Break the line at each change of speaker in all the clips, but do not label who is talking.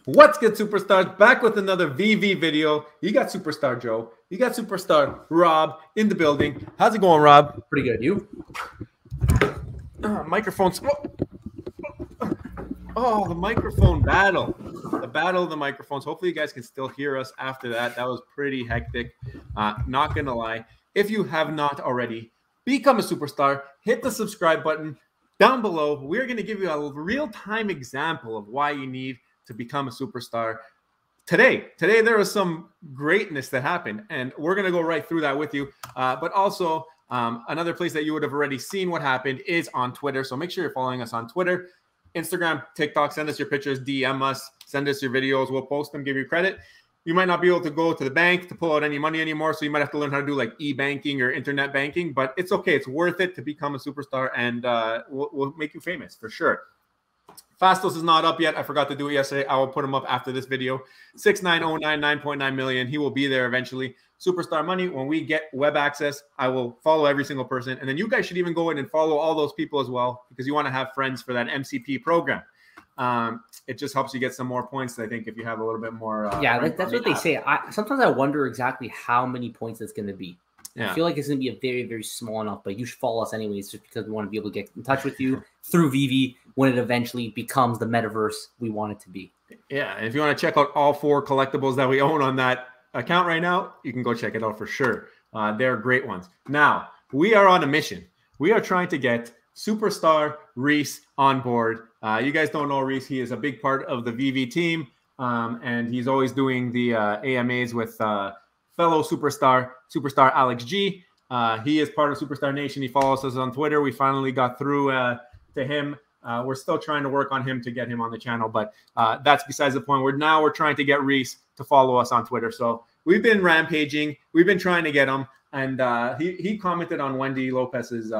What's good, superstars? Back with another VV video. You got Superstar Joe. You got Superstar Rob in the building. How's it going, Rob?
Pretty good. You?
Microphones. Oh, the microphone battle. The battle of the microphones. Hopefully you guys can still hear us after that. That was pretty hectic. Not going to lie. If you have not already, become a superstar. Hit the subscribe button down below. We're going to give you a real-time example of why you need to become a superstar. Today there was some greatness that happened, and we're going to go right through that with you. But also, another place that you would have already seen what happened is on Twitter. So make sure you're following us on Twitter, Instagram, TikTok. Send us your pictures, DM us, send us your videos. We'll post them, give you credit. You might not be able to go to the bank to pull out any money anymore, so you might have to learn how to do like e-banking or internet banking, but it's okay. It's worth it to become a superstar, and we'll make you famous for sure. Fastos is not up yet. I forgot to do it yesterday. I will put him up after this video. 6909, 9.9 million. He will be there eventually. Superstar Money, when we get web access, I will follow every single person. And then you guys should even go in and follow all those people as well, because you want to have friends for that MCP program. It just helps you get some more points, I think, if you have a little bit more.
That's what they say. Sometimes I wonder exactly how many points it's going to be. Yeah. I feel like it's going to be a very, very small enough, but you should follow us anyways, just because we want to be able to get in touch with you through Veve when it eventually becomes the metaverse we want it to be.
Yeah, and if you want to check out all 4 collectibles that we own on that account right now, you can go check it out for sure. They're great ones. Now, we are on a mission. We are trying to get Superstar Reese on board. You guys don't know Reese. He is a big part of the Veve team, and he's always doing the AMAs with fellow superstar Alex G. He is part of Superstar Nation. He follows us on Twitter. We finally got through to him. We're still trying to work on him to get him on the channel, but that's besides the point. We're trying to get Reese to follow us on Twitter. So we've been rampaging. We've been trying to get him, and he commented on Wendy Lopez's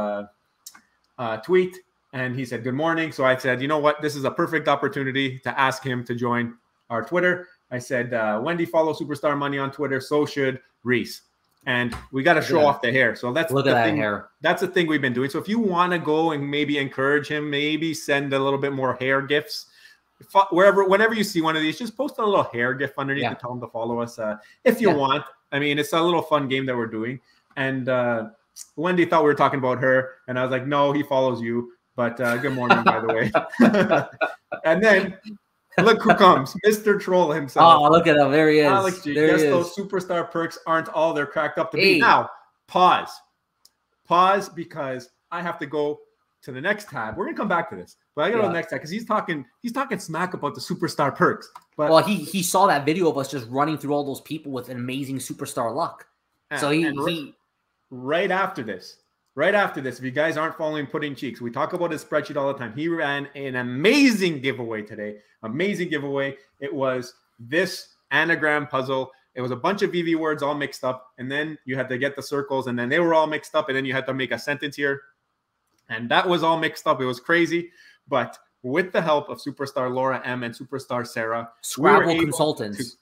tweet, and he said, "Good morning." So I said, you know what? This is a perfect opportunity to ask him to join our Twitter. I said, Wendy, follow Superstar Money on Twitter. So should Reese. And we got to show off the hair. So that's
look at that hair.
That's the thing we've been doing. So if you want to go and maybe encourage him, maybe send a little bit more hair gifts. Whenever you see one of these, just post a little hair gift underneath and tell him to follow us if you want. I mean, it's a little fun game that we're doing. And Wendy thought we were talking about her, and I was like, no, he follows you. But good morning, by the way. And then look who comes, Mr. Troll himself.
Oh, look at him. There he is.
Alex G. Guess those superstar perks aren't all they're cracked up to be. Now, pause. Pause, because I have to go to the next tab. We're going to come back to this. But I got to go to the next tab because he's talking smack about the superstar perks. But
well, he saw that video of us just running through all those people with amazing superstar luck. So he
right after this, if you guys aren't following Pudding Cheeks, we talk about his spreadsheet all the time. He ran an amazing giveaway today. Amazing giveaway. It was this anagram puzzle. It was a bunch of VV words all mixed up, and then you had to get the circles, and then they were all mixed up, and then you had to make a sentence here. And that was all mixed up. It was crazy. But with the help of Superstar Laura M and Superstar Sarah,
Scrabble consultants.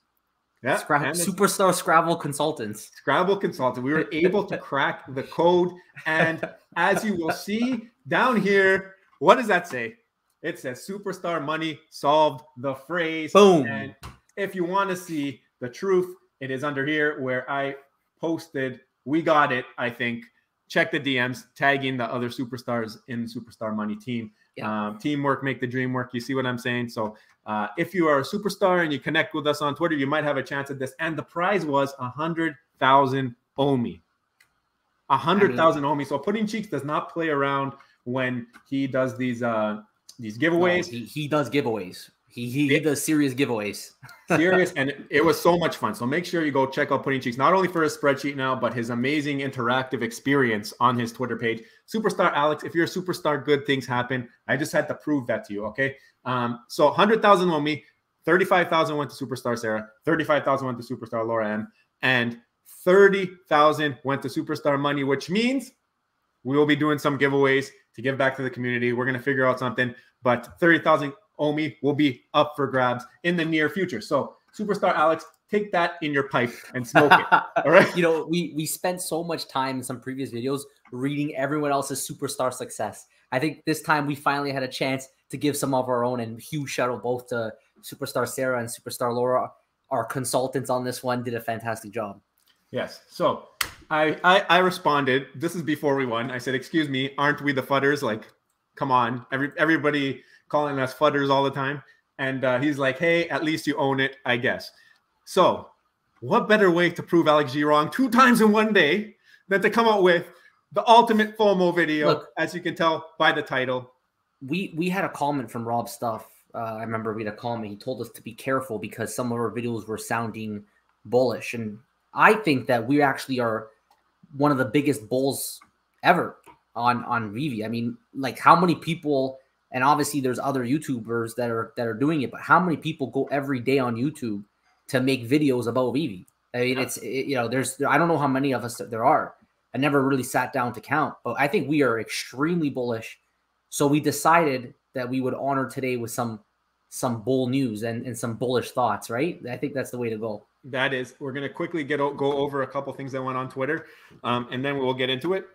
Superstar
Scrabble consultants.
Scrabble consultant. We were able to crack the code. And as you will see down here, what does that say? It says Superstar Money solved the phrase.
Boom.
And if you want to see the truth, it is under here where I posted, we got it, I think. Check the DMs, tagging the other superstars in the Superstar Money team. Yeah. Teamwork make the dream work. You see what I'm saying? So if you are a superstar and you connect with us on Twitter, you might have a chance at this. And the prize was 100,000 OMI. 100,000 OMI. So Pudding Cheeks does not play around when he does these giveaways.
No, he does giveaways. He does serious giveaways.
Serious, and it was so much fun. So make sure you go check out Pudding Cheeks, not only for his spreadsheet now, but his amazing interactive experience on his Twitter page. Superstar Alex, if you're a superstar, good things happen. I just had to prove that to you, okay? So 100,000 on me, 35,000 went to Superstar Sarah, 35,000 went to Superstar Laura M, and 30,000 went to Superstar Money, which means we will be doing some giveaways to give back to the community. We're going to figure out something, but 30,000 OMI will be up for grabs in the near future. So Superstar Alex, take that in your pipe and smoke it. All right.
You know, we spent so much time in some previous videos reading everyone else's superstar success. I think this time we finally had a chance to give some of our own, and huge shout out both to Superstar Sarah and Superstar Laura, our consultants on this one, did a fantastic job.
Yes. So I responded. This is before we won. I said, "Excuse me, aren't we the Fudders? Like, come on, everybody calling us Fudders all the time." And he's like, "Hey, at least you own it, I guess." So, what better way to prove Alex G wrong 2 times in one day than to come out with the ultimate FOMO video? Look, as you can tell by the title.
We had a comment from Rob Stuff. I remember we had a comment. He told us to be careful because some of our videos were sounding bullish, and I think that we actually are one of the biggest bulls ever on Veve. I mean, like, how many people, and obviously there's other YouTubers that are doing it, but how many people go every day on YouTube to make videos about Veve? I mean, I don't know how many of us there are. I never really sat down to count, but I think we are extremely bullish. So we decided that we would honor today with some bull news and some bullish thoughts, right? I think that's the way to go.
That is. We're going to quickly go over a couple things that went on Twitter, and then we'll get into it.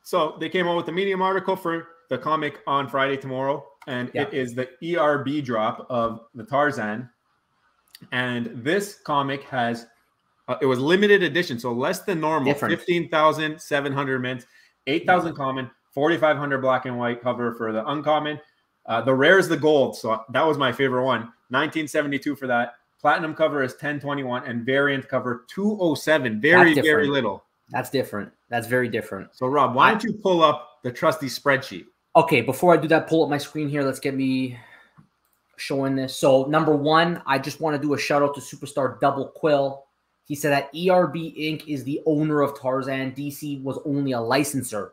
So they came out with a Medium article for the comic on Friday tomorrow, and it is the ERB drop of the Tarzan. And this comic has, it was limited edition, so less than normal. 15,700 mints, 8,000 common, 4,500 black and white cover for the uncommon. The rare is the gold, so that was my favorite one. 1972 for that. Platinum cover is 1021 and variant cover 207. Very little.
That's different. That's very different.
So Rob, why don't you pull up the trusty spreadsheet?
Okay, before I do that, pull up my screen here. Let's get me showing this. So number one, I just want to do a shout out to Superstar Double Quill. He said that ERB Inc. is the owner of Tarzan. DC was only a licenser.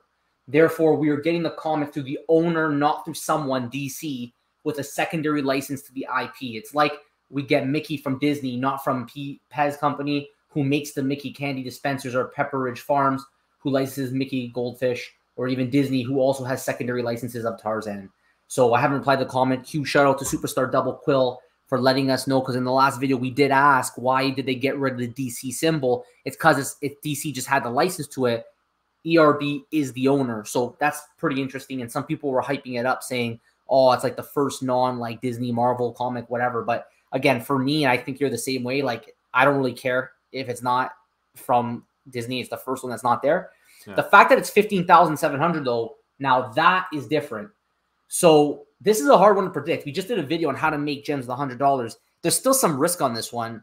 Therefore, we are getting the comic through the owner, not through someone, DC, with a secondary license to the IP. It's like we get Mickey from Disney, not from Pez Company, who makes the Mickey candy dispensers, or Pepper Ridge Farms, who licenses Mickey Goldfish, or even Disney, who also has secondary licenses of Tarzan. So I haven't replied to the comment. Huge shout out to Superstar Double Quill for letting us know, because in the last video we did ask why did they get rid of the DC symbol. It's because if DC just had the license to it, ERB is the owner. So that's pretty interesting. And some people were hyping it up saying, oh, it's like the first like Disney, Marvel comic, whatever. But again, for me, I think you're the same way. Like, I don't really care if it's not from Disney. It's the first one that's not there. Yeah. The fact that it's 15,700 though, now that is different. So this is a hard one to predict. We just did a video on how to make gems with $100. There's still some risk on this one,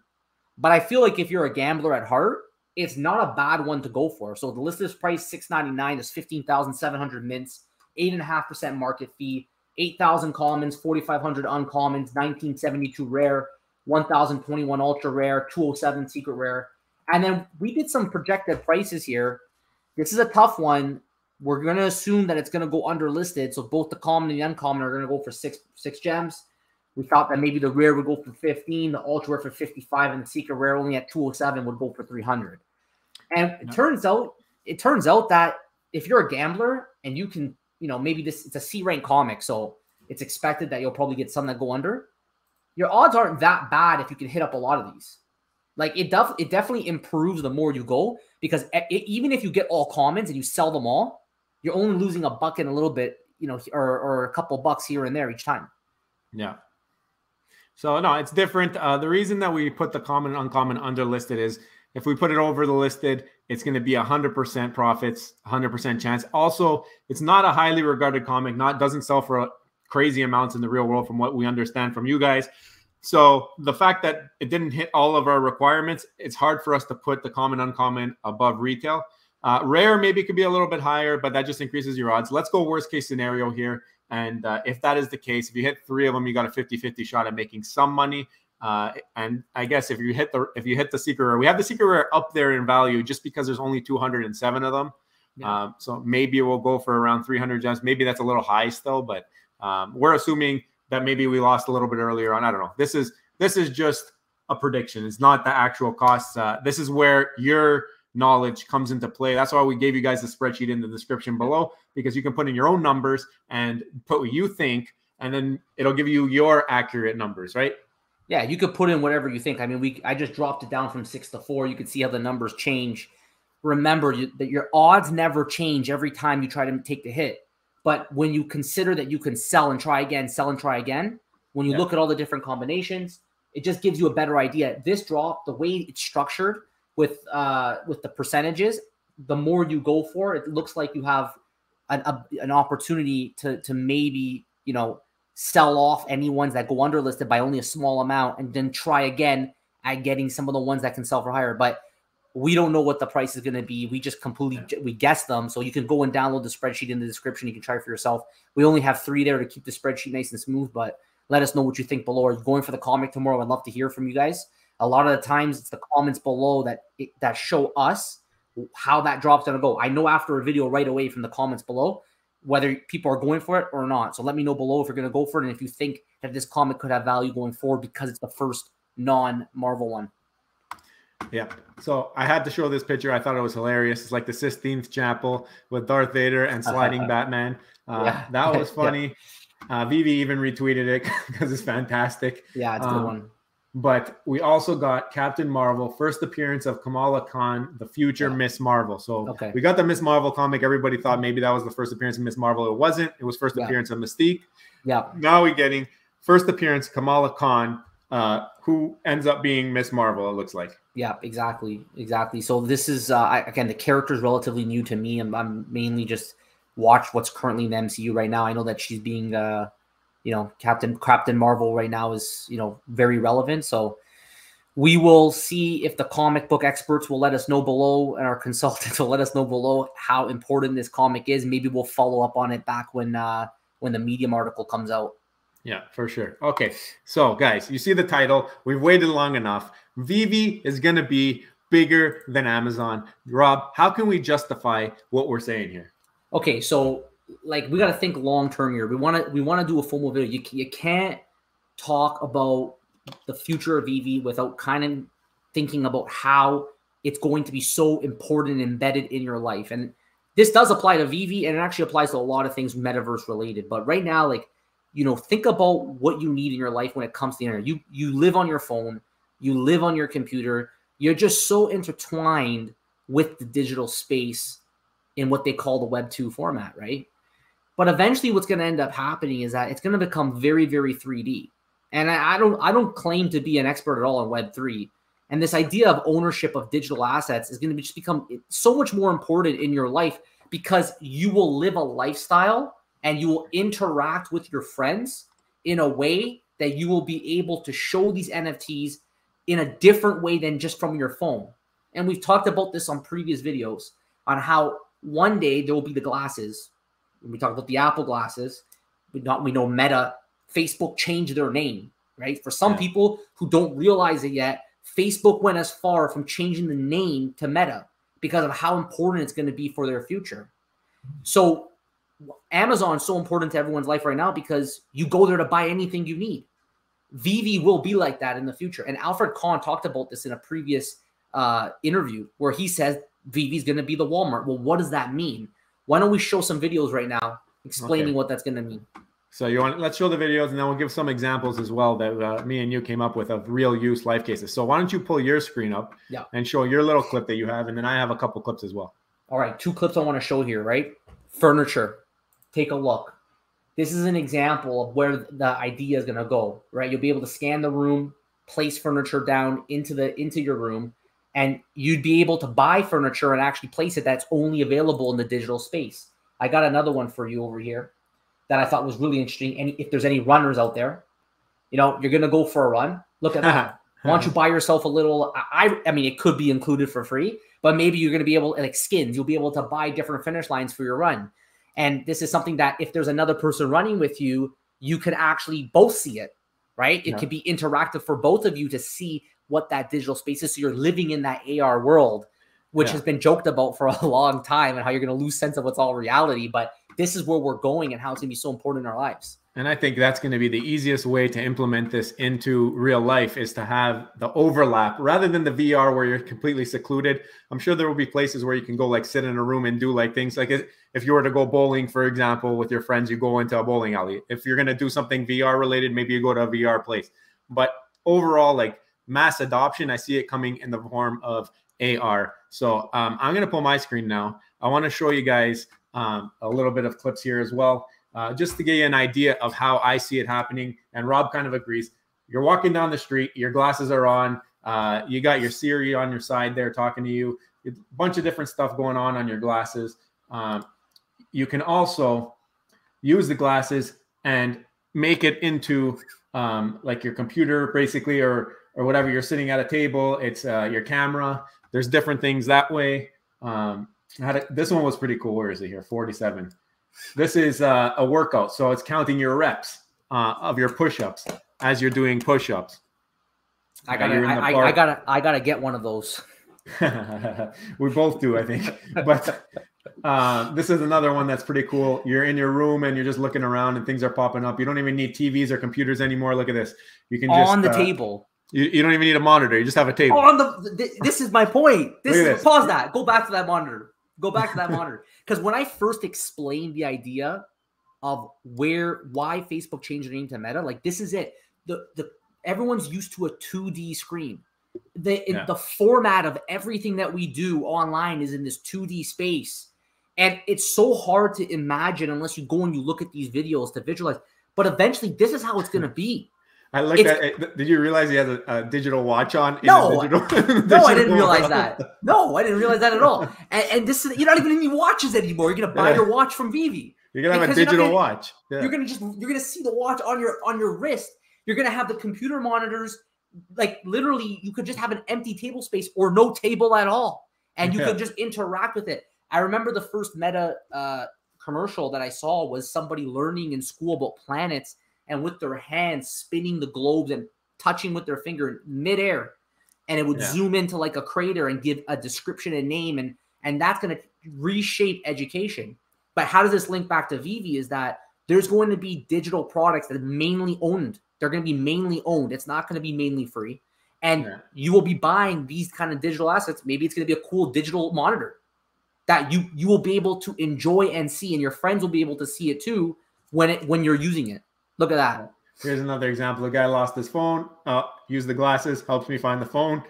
but I feel like if you're a gambler at heart, it's not a bad one to go for. So the listed price $6.99 is 15,700 mints, 8.5% market fee, 8,000 commons, 4,500 uncommons, 1972 rare, 1,021 ultra rare, 207 secret rare. And then we did some projected prices here. This is a tough one. We're going to assume that it's going to go under listed. So both the common and the uncommon are going to go for six gems. We thought that maybe the rare would go for 15, the ultra rare for 55, and the secret rare only at 207 would go for 300. And it turns out that if you're a gambler and you can, maybe it's a C rank comic, so it's expected that you'll probably get some that go under. Your odds aren't that bad if you can hit up a lot of these. Like, it definitely improves the more you go, because even if you get all commons and you sell them all, you're only losing a buck and a little bit, or a couple bucks here and there each time.
Yeah. So no, it's different. The reason that we put the common and uncommon under listed is if we put it over the listed, it's going to be 100% profits, 100% chance. Also, it's not a highly regarded comic. Doesn't sell for crazy amounts in the real world, from what we understand from you guys. So the fact that it didn't hit all of our requirements, it's hard for us to put the common, uncommon above retail. Rare maybe could be a little bit higher, but that just increases your odds. Let's go worst case scenario here. And if that is the case, if you hit 3 of them, you got a 50-50 shot at making some money. And I guess if you hit the secret rare, we have the secret rare up there in value just because there's only 207 of them. Yeah. So maybe we'll go for around 300 gems. Maybe that's a little high still, but we're assuming that maybe we lost a little bit earlier on. I don't know. This is just a prediction. It's not the actual costs. This is where your knowledge comes into play. That's why we gave you guys the spreadsheet in the description below, because you can put in your own numbers and put what you think, and then it'll give you your accurate numbers, right?
Yeah, you could put in whatever you think. I mean, I just dropped it down from 6 to 4. You can see how the numbers change. Remember that your odds never change every time you try to take the hit. But when you consider that you can sell and try again, When you look at all the different combinations, it just gives you a better idea. This drop, the way it's structured with the percentages, the more you go for, it looks like you have an opportunity to maybe, you know, sell off any ones that go under listed by only a small amount, and then try again at getting some of the ones that can sell for higher. But we don't know what the price is going to be. We just we guess them. So you can go and download the spreadsheet in the description. You can try for yourself. We only have 3 there to keep the spreadsheet nice and smooth, but let us know what you think below. Are you going for the comic tomorrow? I'd love to hear from you guys. A lot of the times it's the comments below that show us how that drop's going to go. I know after a video right away from the comments below whether people are going for it or not. So let me know below if you're going to go for it and if you think that this comic could have value going forward because it's the first non-Marvel one.
Yeah. So I had to show this picture. I thought it was hilarious. It's like the Sistine Chapel with Darth Vader and sliding Batman. That was funny. Veve even retweeted it because it's fantastic.
Yeah, it's a good one.
But we also got Captain Marvel, first appearance of Kamala Khan, the future Miss Marvel. So we got the Miss Marvel comic. Everybody thought maybe that was the first appearance of Miss Marvel. It wasn't. It was first appearance of Mystique.
Yeah.
Now we're getting first appearance Kamala Khan, who ends up being Miss Marvel, it looks like.
Yeah, exactly. So this is, again, the character is relatively new to me. I'm mainly just watch what's currently in the MCU right now. I know that she's being you know, Captain Marvel right now is, you know, very relevant. So we will see if the comic book experts will let us know below, and our consultants will let us know below how important this comic is. Maybe we'll follow up on it back when the Medium article comes out.
Yeah, for sure. Okay, so guys, you see the title. We've waited long enough. Veve is going to be bigger than Amazon. Rob, how can we justify what we're saying here?
Okay, so like we got to think long term here. We want to do a full video. You can't talk about the future of Veve without kind of thinking about how it's going to be so important and embedded in your life. And this does apply to Veve, and it actually applies to a lot of things metaverse related. But right now, like, you know, think about what you need in your life when it comes to the internet. You live on your phone, you live on your computer. You're just so intertwined with the digital space in what they call the Web 2 format, right? But eventually what's going to end up happening is that it's going to become very, very 3D. And I don't claim to be an expert at all on Web 3. And this idea of ownership of digital assets is going to just become so much more important in your life, because you will live a lifestyle and you will interact with your friends in a way that you will be able to show these NFTs in a different way than just from your phone. And we've talked about this on previous videos on how one day there will be the glasses. We talked about the Apple glasses. We know Meta, Facebook changed their name, right? For some people who don't realize it yet, Facebook went as far from changing the name to Meta because of how important it's going to be for their future. So Amazon is so important to everyone's life right now because you go there to buy anything you need. Veve will be like that in the future. And Alfred Kahn talked about this in a previous interview where he says Veve is going to be the Walmart. Well, what does that mean? Why don't we show some videos right now explaining what that's going to mean?
So let's show the videos, and then we'll give some examples as well that me and you came up with of real use life cases. So why don't you pull your screen up and show your little clip that you have, and then I have a couple clips as well.
All right, 2 clips I want to show here, right? Furniture. Take a look. This is an example of where the idea is going to go, right? You'll be able to scan the room, place furniture down into your room, and you'd be able to buy furniture and actually place it that's only available in the digital space. I got another one for you over here that I thought was really interesting. And if there's any runners out there, you know, you're going to go for a run. Look at that. Why don't you buy yourself a little, I mean, it could be included for free, but maybe you're going to be able, like skins, you'll be able to buy different finish lines for your run. And this is something that if there's another person running with you, you can actually both see it, right? It could be interactive for both of you to see what that digital space is. So you're living in that AR world, which has been joked about for a long time, and how you're going to lose sense of what's all reality. But this is where we're going and how it's going to be so important in our lives.
And I think that's going to be the easiest way to implement this into real life, is to have the overlap rather than the VR where you're completely secluded. I'm sure there will be places where you can go like sit in a room and do like things like if you were to go bowling, for example, with your friends, you go into a bowling alley. If you're going to do something VR related, maybe you go to a VR place. But overall, like mass adoption, I see it coming in the form of AR. So I'm going to pull my screen now. I want to show you guys a little bit of clips here as well. just to give you an idea of how I see it happening. And Rob kind of agrees. You're walking down the street, your glasses are on, you got your Siri on your side there talking to you, a bunch of different stuff going on your glasses. You can also use the glasses and make it into like your computer, basically, or whatever. You're sitting at a table, it's your camera. There's different things that way. This one was pretty cool. Where is it here? 47. This is a workout, so it's counting your reps of your push-ups as you're doing push-ups.
I gotta get one of those.
We both do, I think. But this is another one that's pretty cool. You're in your room and you're just looking around and things are popping up. You don't even need TVs or computers anymore. Look at this. You can just
on the table.
You don't even need a monitor. You just have a table.
This is my point. Pause that. Go back to that monitor. Go back to that monitor. Because when I first explained the idea of why Facebook changed their name to Meta, like this is it. Everyone's used to a 2D screen. The format of everything that we do online is in this 2D space. And it's so hard to imagine unless you go and you look at these videos to visualize. But eventually, this is how it's going to be.
I like that. Did you realize he has a digital watch on?
No, I didn't realize that. No, I didn't realize that at all. And this is, you're not even in watches anymore. You're going to buy your watch from Veve.
You're going to have a digital watch. Yeah.
You're going to see the watch on your wrist. You're going to have the computer monitors. Like literally, you could just have an empty table space or no table at all. And you could just interact with it. I remember the first Meta commercial that I saw was somebody learning in school about planets and with their hands spinning the globes and touching with their finger midair. And it would zoom into like a crater and give a description and name. And that's going to reshape education. But how does this link back to Veve is that there's going to be digital products that are mainly owned. They're going to be mainly owned. It's not going to be mainly free. And you will be buying these kind of digital assets. Maybe it's going to be a cool digital monitor that you will be able to enjoy and see. And your friends will be able to see it too when you're using it. Look at that.
Here's another example. A guy lost his phone. Use the glasses. Helps me find the phone.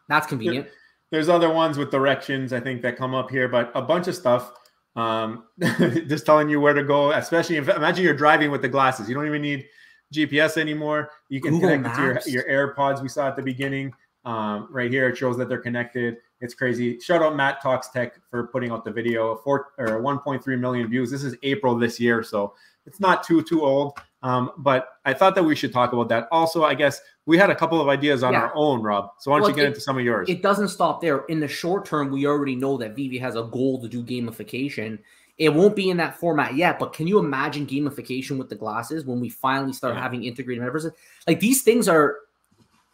That's convenient.
There's other ones with directions, I think, that come up here. But a bunch of stuff. Just telling you where to go. Especially imagine you're driving with the glasses. You don't even need GPS anymore. You can
Google
connect it to your AirPods we saw at the beginning. Right here, it shows that they're connected. It's crazy. Shout out Matt Talks Tech for putting out the video. 1.3 million views. This is April this year, so it's not too old. But I thought that we should talk about that. Also, I guess we had a couple of ideas on our own, Rob. So why don't you get into some of yours?
It doesn't stop there. In the short term, we already know that Veve has a goal to do gamification. It won't be in that format yet, but can you imagine gamification with the glasses when we finally start having integrated metaverses? Like these things they're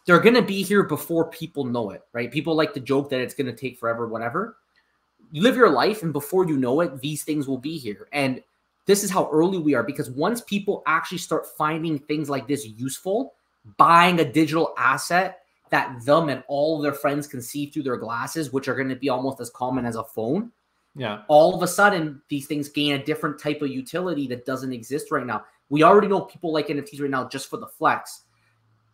going to be here before people know it, right? People like to joke that it's going to take forever, whatever. You live your life and before you know it, these things will be here. And this is how early we are because once people actually start finding things like this useful, buying a digital asset that them and all of their friends can see through their glasses, which are going to be almost as common as a phone.
Yeah.
All of a sudden, these things gain a different type of utility that doesn't exist right now. We already know people like NFTs right now just for the flex.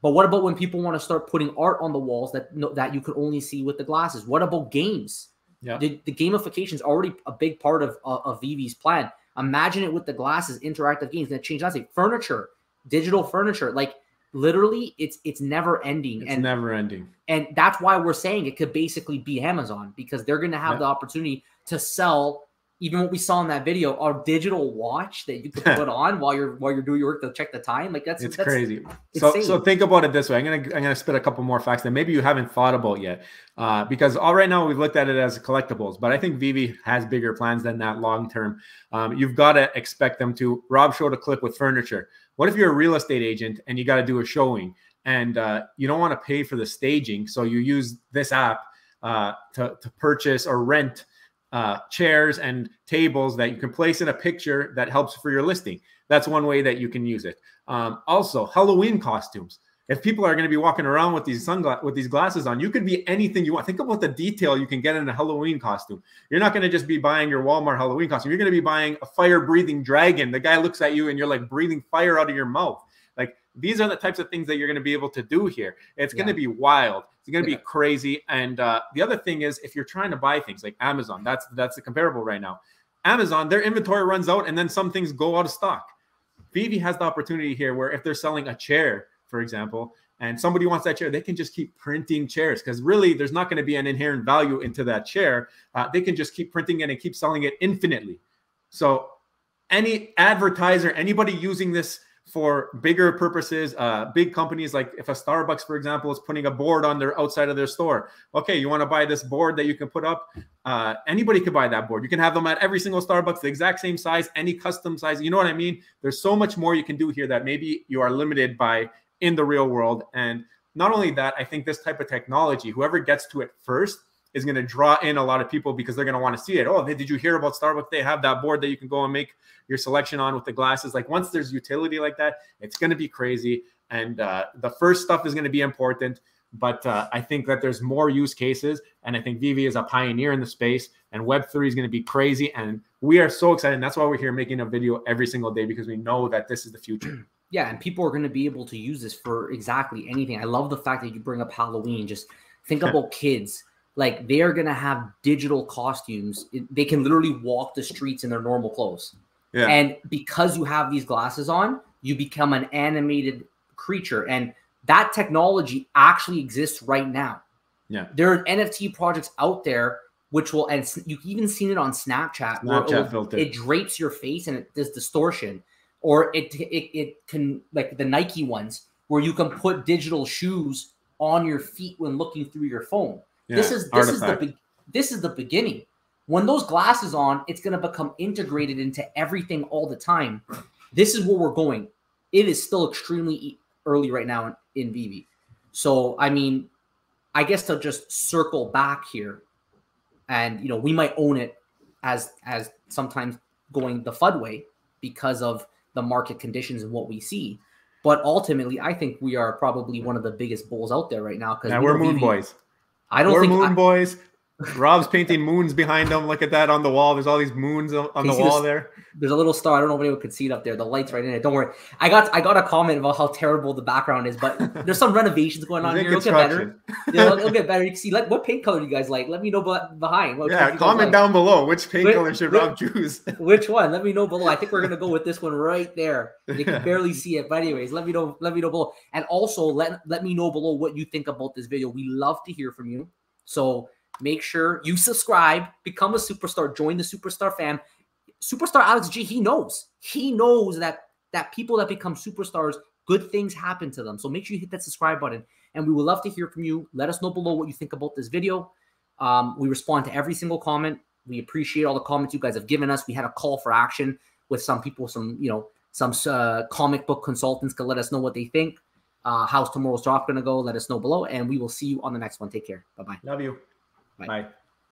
But what about when people want to start putting art on the walls that you could only see with the glasses? What about games?
Yeah.
The gamification is already a big part of Veve's plan. Imagine it with the glasses, interactive games. Going to change that. Furniture, digital furniture. Like literally, it's never ending.
It's never ending.
And that's why we're saying it could basically be Amazon because they're going to have the opportunity to sell even what we saw in that video, our digital watch that you can put on while you're doing your work to check the time. Like that's
crazy. So think about it this way. I'm gonna spit a couple more facts that maybe you haven't thought about yet, because all right now we've looked at it as collectibles, but I think Veve has bigger plans than that long term. You've got to expect them to. Rob showed a clip with furniture. What if you're a real estate agent and you got to do a showing and you don't want to pay for the staging, so you use this app to purchase or rent chairs and tables that you can place in a picture that helps for your listing. That's one way that you can use it. Also, Halloween costumes. If people are going to be walking around with these glasses on, you could be anything you want. Think about the detail you can get in a Halloween costume. You're not going to just be buying your Walmart Halloween costume. You're going to be buying a fire-breathing dragon. The guy looks at you and you're like breathing fire out of your mouth. Like these are the types of things that you're going to be able to do here. It's going to be wild. It's going to be crazy. And the other thing is, if you're trying to buy things like Amazon, that's the comparable right now. Amazon, their inventory runs out and then some things go out of stock. Veve has the opportunity here where if they're selling a chair, for example, and somebody wants that chair, they can just keep printing chairs because really there's not going to be an inherent value into that chair. They can just keep printing it and keep selling it infinitely. So any advertiser, anybody using this for bigger purposes, big companies, like if a Starbucks, for example, is putting a board on their outside of their store. Okay, you want to buy this board that you can put up? Anybody can buy that board. You can have them at every single Starbucks, the exact same size, any custom size. You know what I mean? There's so much more you can do here that maybe you are limited by in the real world. And not only that, I think this type of technology, whoever gets to it first, is going to draw in a lot of people because they're going to want to see it. Oh, did you hear about Starbucks? They have that board that you can go and make your selection on with the glasses. Like once there's utility like that, it's going to be crazy. And the first stuff is going to be important. But I think that there's more use cases. And I think Veve is a pioneer in the space. And Web3 is going to be crazy. And we are so excited. And that's why we're here making a video every single day, because we know that this is the future.
Yeah, and people are going to be able to use this for exactly anything. I love the fact that you bring up Halloween. Just think about kids. Like they are going to have digital costumes. They can literally walk the streets in their normal clothes. Yeah. And because you have these glasses on, you become an animated creature. And that technology actually exists right now.
Yeah.
There are NFT projects out there which will, and you've even seen it on Snapchat.
Snapchat
it drapes your face and it does distortion. Or it can, like the Nike ones, where you can put digital shoes on your feet when looking through your phone. Yeah, this is the beginning. When those glasses on, it's going to become integrated into everything all the time. This is where we're going. It is still extremely early right now in Veve. So, I mean, I guess to just circle back here, and you know, we might own it as sometimes going the FUD way because of the market conditions and what we see. But ultimately, I think we are probably one of the biggest bulls out there right now. Because
we're moon boys. We're moon boys. Rob's painting moons behind him. Look at that on the wall. There's all these moons on the wall there.
There's a little star. I don't know if anyone could see it up there. The light's right in it. Don't worry. I got a comment about how terrible the background is, but there's some renovations going on here. It'll get better. It'll get better. You can see what paint color do you guys like? Let me know behind.
Comment down below. Which paint color should Rob choose?
Which one? Let me know below. I think we're gonna go with this one right there. You can barely see it, but anyways, let me know below. And also let me know below what you think about this video. We love to hear from you. So make sure you subscribe, become a superstar, join the superstar fam. Superstar Alex G, he knows that people that become superstars, good things happen to them. So make sure you hit that subscribe button, and we would love to hear from you. Let us know below what you think about this video. We respond to every single comment. We appreciate all the comments you guys have given us. We had a call for action with some people, some comic book consultants to let us know what they think. How's tomorrow's drop going to go? Let us know below, and we will see you on the next one. Take care. Bye-bye.
Love you.
Bye.
Bye.